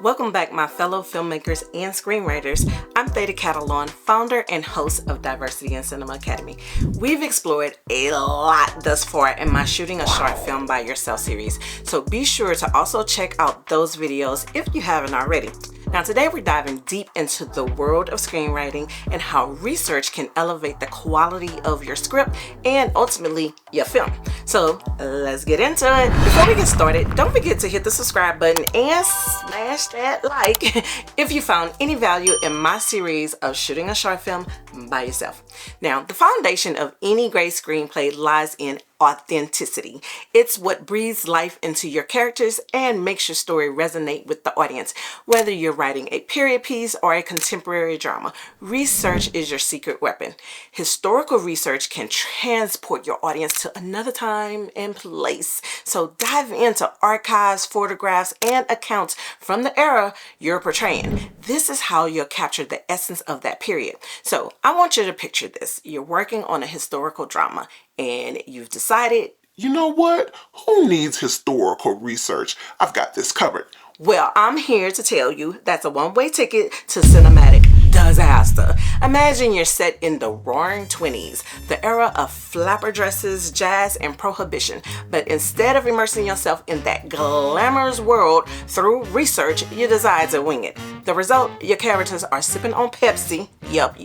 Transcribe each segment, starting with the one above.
Welcome back, my fellow filmmakers and screenwriters. I'm Theta Catalan, founder and host of Diversity in Cinema Academy. We've explored a lot thus far in my Shooting a Short Film by Yourself series, so be sure to also check out those videos if you haven't already. Now today we're diving deep into the world of screenwriting and how research can elevate the quality of your script and ultimately your film. So let's get into it. Before we get started, don't forget to hit the subscribe button and smash that like if you found any value in my series of Shooting a Short Film by Yourself. Now, the foundation of any great screenplay lies in authenticity. It's what breathes life into your characters and makes your story resonate with the audience. Whether you're writing a period piece or a contemporary drama, research is your secret weapon. Historical research can transport your audience to another time and place. So dive into archives, photographs, and accounts from the era you're portraying. This is how you'll capture the essence of that period. So I want you to picture this. You're working on a historical drama and you've decided, you know what? Who needs historical research? I've got this covered. Well, I'm here to tell you that's a one-way ticket to cinematic disaster. Imagine you're set in the roaring 20s, the era of flapper dresses, jazz, and prohibition. But instead of immersing yourself in that glamorous world through research, you decide to wing it. The result, your characters are sipping on Pepsi. Yep,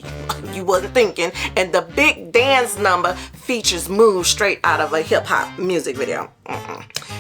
you wasn't thinking. And the big dance number features moves straight out of a hip-hop music video.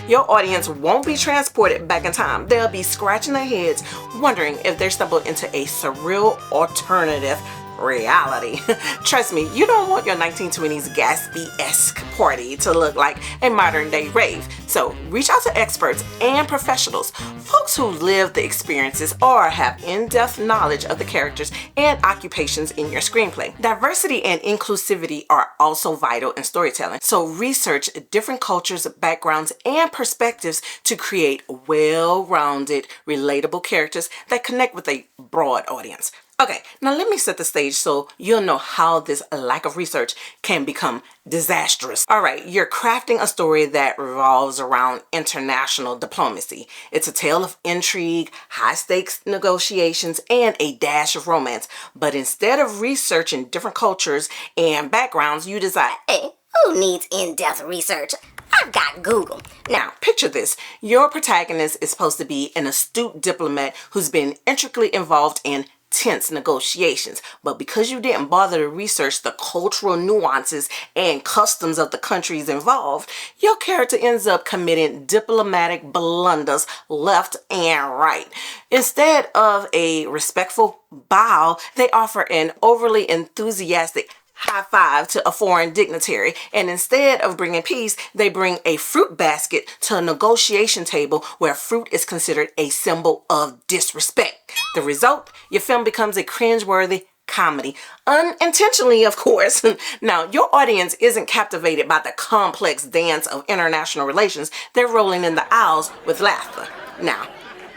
Your audience won't be transported back in time. They'll be scratching their heads, wondering if they're stumbled into a surreal alternative reality. Trust me, you don't want your 1920s Gatsby-esque party to look like a modern day rave. So reach out to experts and professionals, folks who live the experiences or have in-depth knowledge of the characters and occupations in your screenplay. Diversity and inclusivity are also vital in storytelling. So research different cultures, backgrounds, and perspectives to create well-rounded, relatable characters that connect with a broad audience. Okay, now let me set the stage so you'll know how this lack of research can become disastrous. All right, you're crafting a story that revolves around international diplomacy. It's a tale of intrigue, high-stakes negotiations, and a dash of romance. But instead of researching different cultures and backgrounds, you decide, hey, who needs in-depth research? I've got Google. Now, picture this. Your protagonist is supposed to be an astute diplomat who's been intricately involved in tense negotiations, but because you didn't bother to research the cultural nuances and customs of the countries involved, your character ends up committing diplomatic blunders left and right. Instead of a respectful bow, they offer an overly enthusiastic high five to a foreign dignitary, and instead of bringing peace, they bring a fruit basket to a negotiation table where fruit is considered a symbol of disrespect. The result, your film becomes a cringeworthy comedy. Unintentionally, of course. Now, your audience isn't captivated by the complex dance of international relations. They're rolling in the aisles with laughter. Now,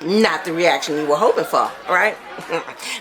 not the reaction you were hoping for, right?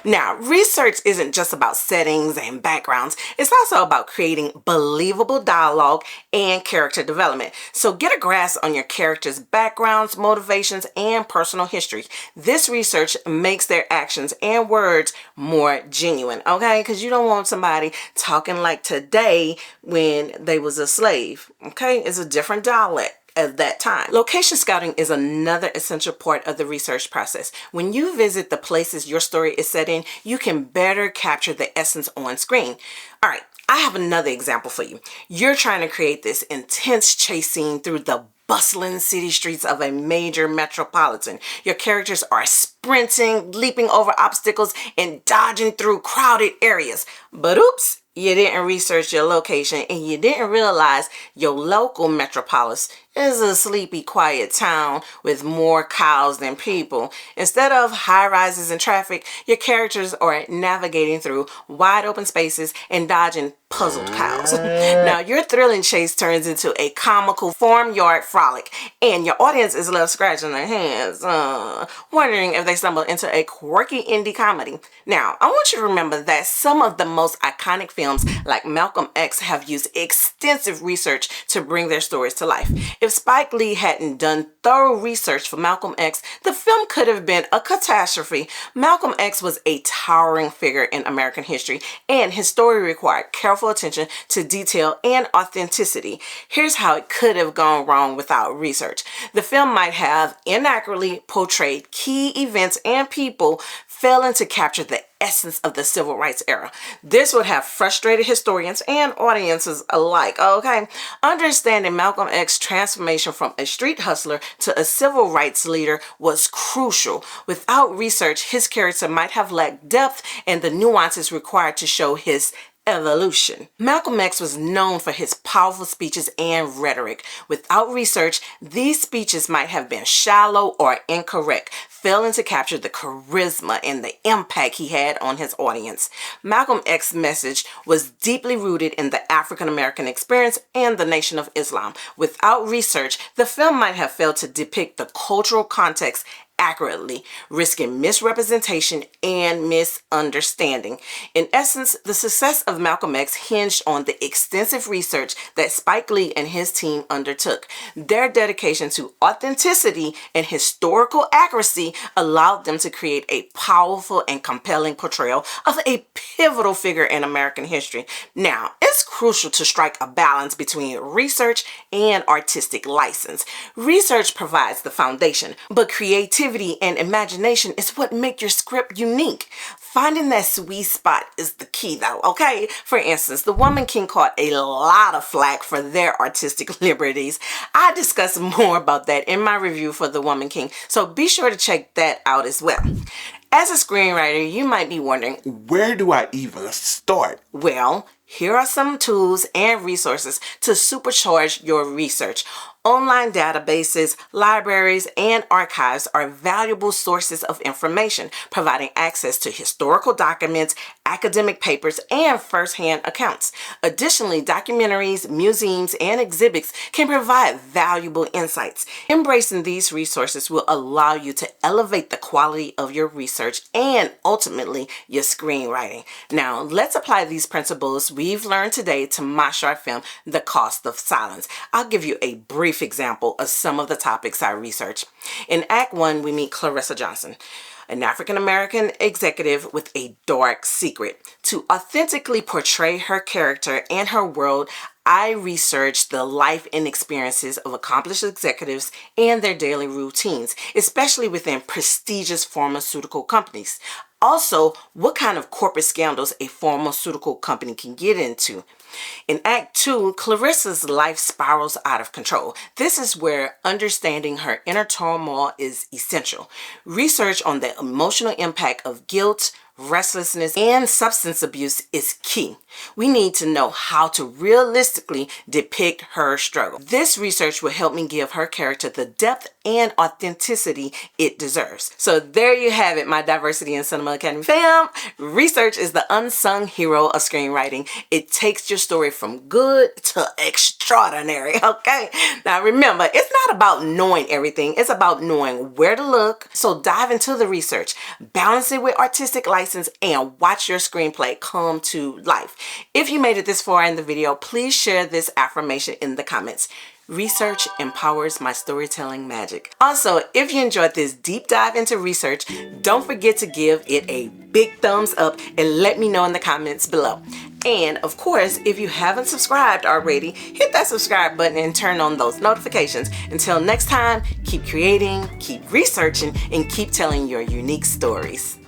Now, research isn't just about settings and backgrounds. It's also about creating believable dialogue and character development. So get a grasp on your characters' backgrounds, motivations, and personal history. This research makes their actions and words more genuine, okay? Because you don't want somebody talking like today when they was a slave, okay? It's a different dialect at that time. Location scouting is another essential part of the research process. When you visit the places your story is set in, you can better capture the essence on screen. All right, I have another example for you. You're trying to create this intense chase scene through the bustling city streets of a major metropolitan. Your characters are sprinting, leaping over obstacles, and dodging through crowded areas. But oops, you didn't research your location and you didn't realize your local metropolis is a sleepy, quiet town with more cows than people. Instead of high rises and traffic, your characters are navigating through wide open spaces and dodging puzzled cows. Now, your thrilling chase turns into a comical farmyard frolic, and your audience is left scratching their hands, wondering if they stumbled into a quirky indie comedy. Now, I want you to remember that some of the most iconic films, like Malcolm X, have used extensive research to bring their stories to life. If Spike Lee hadn't done thorough research for Malcolm X, the film could have been a catastrophe. Malcolm X was a towering figure in American history, and his story required careful attention to detail and authenticity. Here's how it could have gone wrong without research. The film might have inaccurately portrayed key events and people, failing to capture the essence of the civil rights era. This would have frustrated historians and audiences alike, okay? Understanding Malcolm X's transformation from a street hustler to a civil rights leader was crucial. Without research, his character might have lacked depth and the nuances required to show his evolution. Malcolm X was known for his powerful speeches and rhetoric. Without research, these speeches might have been shallow or incorrect, failing to capture the charisma and the impact he had on his audience. Malcolm X's message was deeply rooted in the African American experience and the Nation of Islam. Without research, the film might have failed to depict the cultural context accurately, risking misrepresentation and misunderstanding. In essence, the success of Malcolm X hinged on the extensive research that Spike Lee and his team undertook. Their dedication to authenticity and historical accuracy allowed them to create a powerful and compelling portrayal of a pivotal figure in American history. Now, it's crucial to strike a balance between research and artistic license. Research provides the foundation, but creativity and imagination is what make your script unique. Finding that sweet spot is the key though, okay? For instance, The Woman King caught a lot of flack for their artistic liberties. I discuss more about that in my review for The Woman King, so be sure to check that out as well. As a screenwriter, you might be wondering, where do I even start? Well, here are some tools and resources to supercharge your research. Online databases, libraries, and archives are valuable sources of information, providing access to historical documents, academic papers, and first-hand accounts. Additionally, documentaries, museums, and exhibits can provide valuable insights. Embracing these resources will allow you to elevate the quality of your research and ultimately your screenwriting. Now, let's apply these principles we've learned today to my short film, The Cost of Silence. I'll give you a brief example of some of the topics I researched. In Act 1, we meet Clarissa Johnson, an African-American executive with a dark secret. To authentically portray her character and her world, I researched the life and experiences of accomplished executives and their daily routines, especially within prestigious pharmaceutical companies. Also, what kind of corporate scandals a pharmaceutical company can get into. In Act 2, Clarissa's life spirals out of control. This is where understanding her inner turmoil is essential. Research on the emotional impact of guilt, restlessness, and substance abuse is key. We need to know how to realistically depict her struggle. This research will help me give her character the depth and authenticity it deserves. So there you have it, my Diversity in Cinema Academy fam. Research is the unsung hero of screenwriting. It takes your story from good to extraordinary, okay? Now remember, it's not about knowing everything. It's about knowing where to look. So dive into the research, balance it with artistic license, and watch your screenplay come to life. If you made it this far in the video, please share this affirmation in the comments. Research empowers my storytelling magic. Also, if you enjoyed this deep dive into research, don't forget to give it a big thumbs up and let me know in the comments below. And of course, if you haven't subscribed already, hit that subscribe button and turn on those notifications. Until next time, keep creating, keep researching, and keep telling your unique stories.